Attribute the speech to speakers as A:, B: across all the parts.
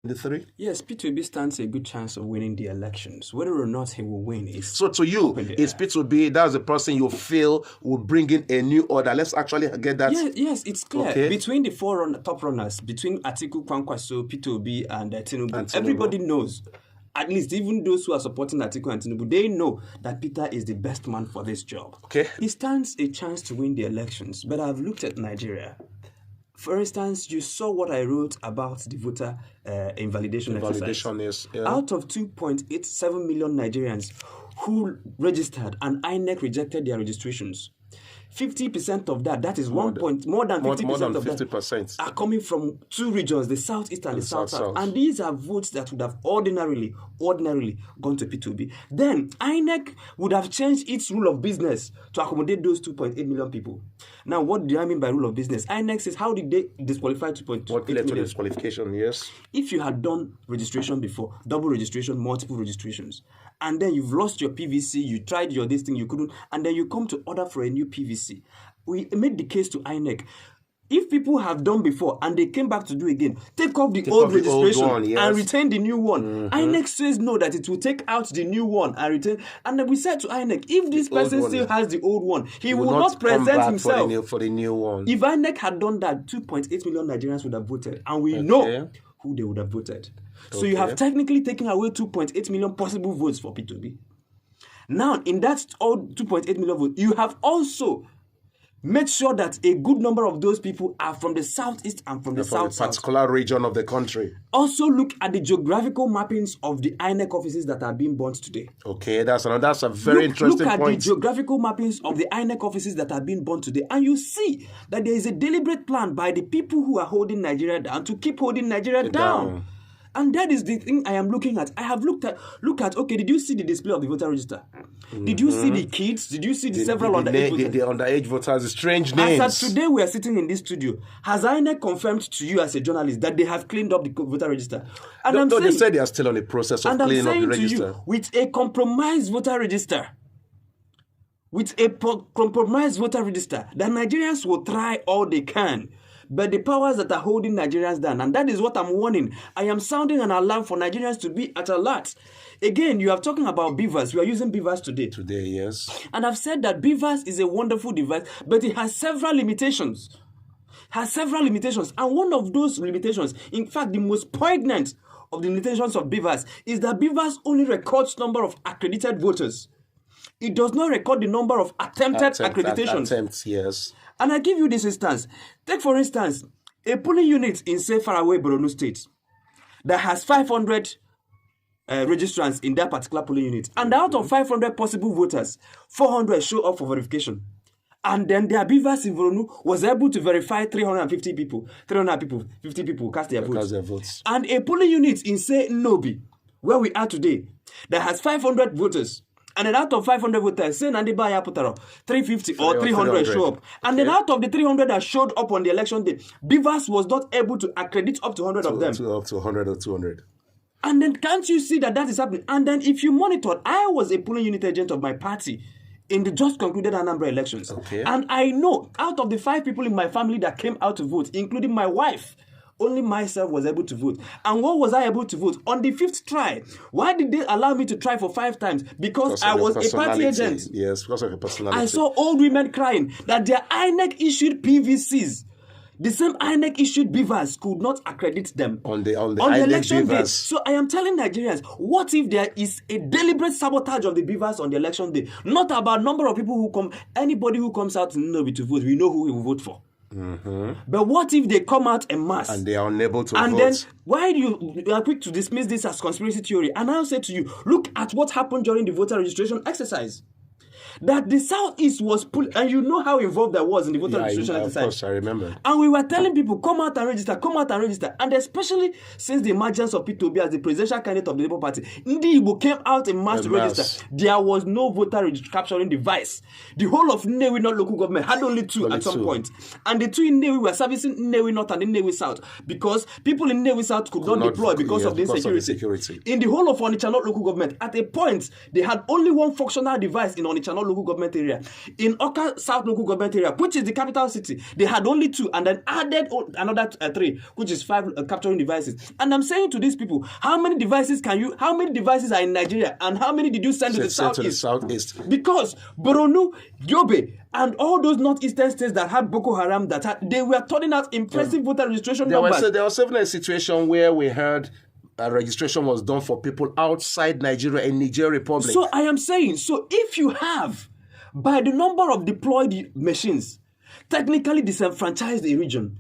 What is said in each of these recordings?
A: The three?
B: Yes, P2B stands a good chance of winning the elections. Whether or not he will win is...
A: So to you, is P2B, that's the person you feel will bring in a new order? Let's actually get that.
B: Yes, it's clear.
A: Okay.
B: Between the top runners, between Atiku, Kwankwaso, P2B, and Tinubu, everybody knows. At least even those who are supporting Atiku and Tinubu, they know that Peter is the best man for this job.
A: Okay.
B: He stands a chance to win the elections, but I've looked at Nigeria. For instance, you saw what I wrote about the voter invalidation exercise. Out of 2.87 million Nigerians who registered and INEC rejected their registrations, 50% of that is more than 50% of 50% are coming from two regions, the southeast and the south. And these are votes that would have ordinarily gone to P2B. Then INEC would have changed its rule of business to accommodate those 2.8 million people. Now, what do I mean by rule of business? INEC says, how did they disqualify 2.8 million?
A: What led to disqualification, yes?
B: If you had done registration before, double registration, multiple registrations, and then you've lost your PVC, you tried your this thing, you couldn't, and then you come to order for a new PVC. We made the case to INEC. If people have done before and they came back to do again, take off the old registration and retain the new one. INEC says no, that it will take out the new one and retain. And then we said to INEC, if this person still has the old one, he will not present himself
A: for the new one.
B: If INEC had done that, 2.8 million Nigerians would have voted, and we know who they would have voted. So you have technically taken away 2.8 million possible votes for P2B. Now, in that all 2.8 million votes, you have also made sure that a good number of those people are from the southeast and from the south.
A: Particular region of the country.
B: Also look at the geographical mappings of the INEC offices that are being burnt today.
A: Okay, that's a very interesting point.
B: Look at the geographical mappings of the INEC offices that are being burnt today, and you see that there is a deliberate plan by the people who are holding Nigeria down to keep holding Nigeria down. And that is the thing I am looking at. I have look at, okay, did you see the display of the voter register? Did you see the kids? Did you see the several underage voters?
A: The underage voters, strange names.
B: As of today, we are sitting in this studio. Has INEC confirmed to you as a journalist that they have cleaned up the voter register? And
A: they said they are still on the process of cleaning up the register.
B: To you, with a compromised voter register, the Nigerians will try all they can. But the powers that are holding Nigerians down, and that is what I'm warning. I am sounding an alarm for Nigerians to be at alert. Again, you are talking about BVAS. We are using BVAS today.
A: Today, yes.
B: And I've said that BVAS is a wonderful device, but it has several limitations. And one of those limitations, in fact, the most poignant of the limitations of BVAS, is that BVAS only records number of accredited voters. It does not record the number of attempted accreditations.
A: Attempts, yes.
B: And I give you this instance. Take, for instance, a polling unit in, say, faraway Borno State that has 500 registrants in that particular polling unit. And out of 500 possible voters, 400 show up for verification. And then their BVAS in Borno was able to verify 350 people. 50 people cast their votes. And a polling unit in, say, Nobi, where we are today, that has 500 voters. And then out of 500 voters, say Nandi Baya Putaro, 350 or 300 show up. And then out of the 300 that showed up on the election day, BVAS was not able to accredit up to 100 of them.
A: Up to 100 or 200.
B: And then can't you see that is happening? And then if you monitor, I was a polling unit agent of my party in the just concluded Anambra elections.
A: Okay.
B: And I know out of the 5 people in my family that came out to vote, including my wife, only myself was able to vote. And what was I able to vote? On the 5th try. Why did they allow me to try for 5 times? Because I was a party agent.
A: Yes, because of your personality.
B: I saw old women crying that their INEC issued PVCs. The same INEC issued BVAS could not accredit them
A: on the election
B: day. So I am telling Nigerians, what if there is a deliberate sabotage of the BVAS on the election day? Not about number of people who come. Anybody who comes out to vote, we know who we will vote for. But what if they come out en masse
A: and they are unable to vote?
B: And then why do you are quick to dismiss this as conspiracy theory? And I'll say to you, look at what happened during the voter registration exercise. That the Southeast was pulled, and you know how involved I was in the voter registration exercise.
A: Of course, I remember.
B: And we were telling people, come out and register. And especially since the emergence of P2B as the presidential candidate of the Labour Party, Ndi Igbo came out in mass to register. There was no voter capturing device. The whole of Nnewi North local government had only 2 at some point. And the 2 in Nnewi were servicing Nnewi North and Nnewi South because people in Nnewi South could not deploy because of the insecurity. In the whole of Onitsha North local government, at a point, they had only 1 functional device in Onitsha North local government area. In Oka South local government area, which is the capital city, they had only 2 and then added another 3, which is 5 capturing devices. And I'm saying to these people, how many devices are in Nigeria and how many did you send to the southeast? Because Borno, Yobe, and all those northeastern states that had Boko Haram, they were turning out impressive voter registration numbers.
A: There was even a situation where we heard registration was done for people outside Nigeria in Niger Republic.
B: So I am saying, if you have, by the number of deployed machines, technically disenfranchised a region,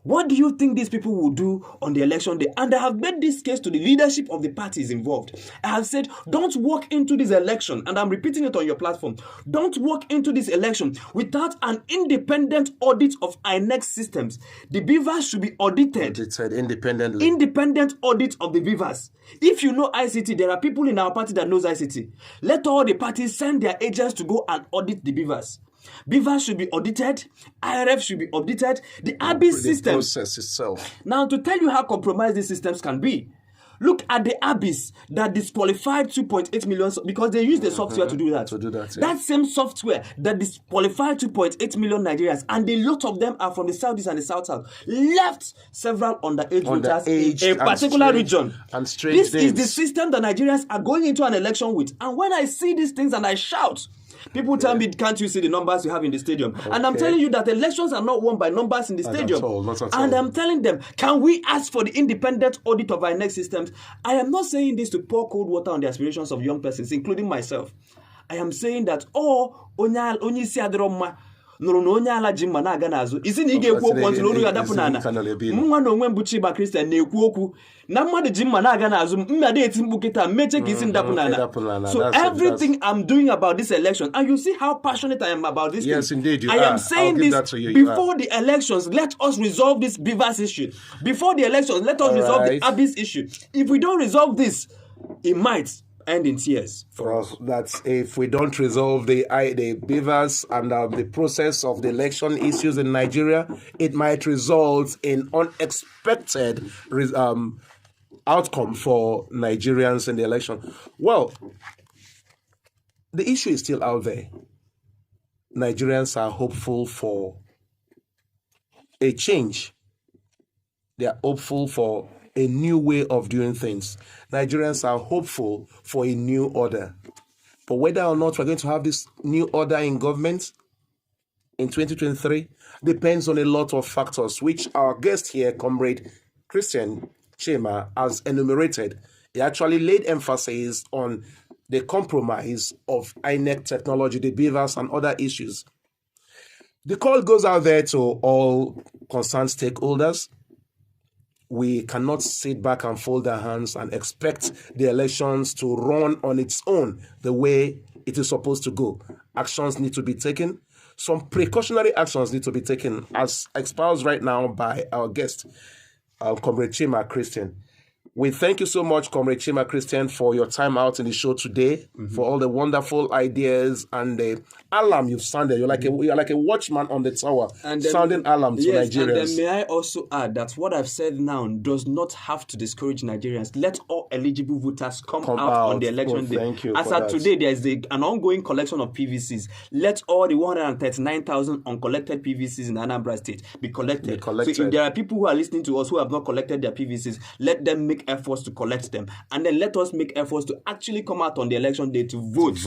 B: what do you think these people will do on the election day? And I have made this case to the leadership of the parties involved. I have said, don't walk into this election, and I'm repeating it on your platform, don't walk into this election without an independent audit of INEC systems. The BVAS should be audited.
A: Independently.
B: Independent audit of the BVAS. If you know ICT, there are people in our party that knows ICT. Let all the parties send their agents to go and audit the BVAS. BVAS should be audited, IRF should be audited, the ABIS system.
A: Process itself.
B: Now, to tell you how compromised these systems can be, look at the ABIS that disqualified 2.8 million because they use the software to do that. That same software that disqualified 2.8 million Nigerians, and a lot of them are from the southeast and the south, left several underage voters in a particular region. This is the system that Nigerians are going into an election with. And when I see these things and I shout, people tell me, can't you see the numbers you have in the stadium? Okay. And I'm telling you that elections are not won by numbers in the stadium.
A: Not at all.
B: And I'm telling them, can we ask for the independent audit of our next systems? I am not saying this to pour cold water on the aspirations of young persons, including myself. I am saying that, onye isi adroma, nụrụ na onye ala ji mma na-aga n'azụ isi na ị ga-ekwu okwu ntị n'olu ya dapụ n'ala nwa na onwe mbụ Chiba Christian na-ekwu okwu na mmadụ ji mma na-aga n'azụ mmadu eti mkpu kịta meche ka isi ndapụ n'ala. So everything I'm doing about this election, and you see how passionate I am about this
A: yes
B: thing.
A: Indeed,
B: I am saying this before the elections, let us resolve this BVAS issue. Before the elections, let us resolve the ABIS issue. If we don't resolve this, it might end in tears for us.
A: That's if we don't resolve the BVAS and the process of the election issues in Nigeria, it might result in unexpected outcome for Nigerians in the election. Well, the issue is still out there. Nigerians are hopeful for a change. They are hopeful for a new way of doing things. Nigerians are hopeful for a new order. But whether or not we're going to have this new order in government in 2023 depends on a lot of factors, which our guest here, Comrade Christian Chema, has enumerated. He actually laid emphasis on the compromise of INEC technology, the BVAS, and other issues. The call goes out there to all concerned stakeholders. We cannot sit back and fold our hands and expect the elections to run on its own the way it is supposed to go. Actions need to be taken. Some precautionary actions need to be taken, as espoused right now by our guest, Comrade Chema Christian. We thank you so much, Comrade Chema Christian, for your time out in the show today, for all the wonderful ideas and the alarm you've sounded. You're like a watchman on the tower, and sounding alarm to Nigerians.
B: And then may I also add that what I've said now does not have to discourage Nigerians. Let all eligible voters come out on the election day.
A: Thank you.
B: As at today, there is an ongoing collection of PVCs. Let all the 139,000 uncollected PVCs in Anambra State be collected. So if there are people who are listening to us who have not collected their PVCs, let them make efforts to collect them, and then let us make efforts to actually come out on the election day to vote.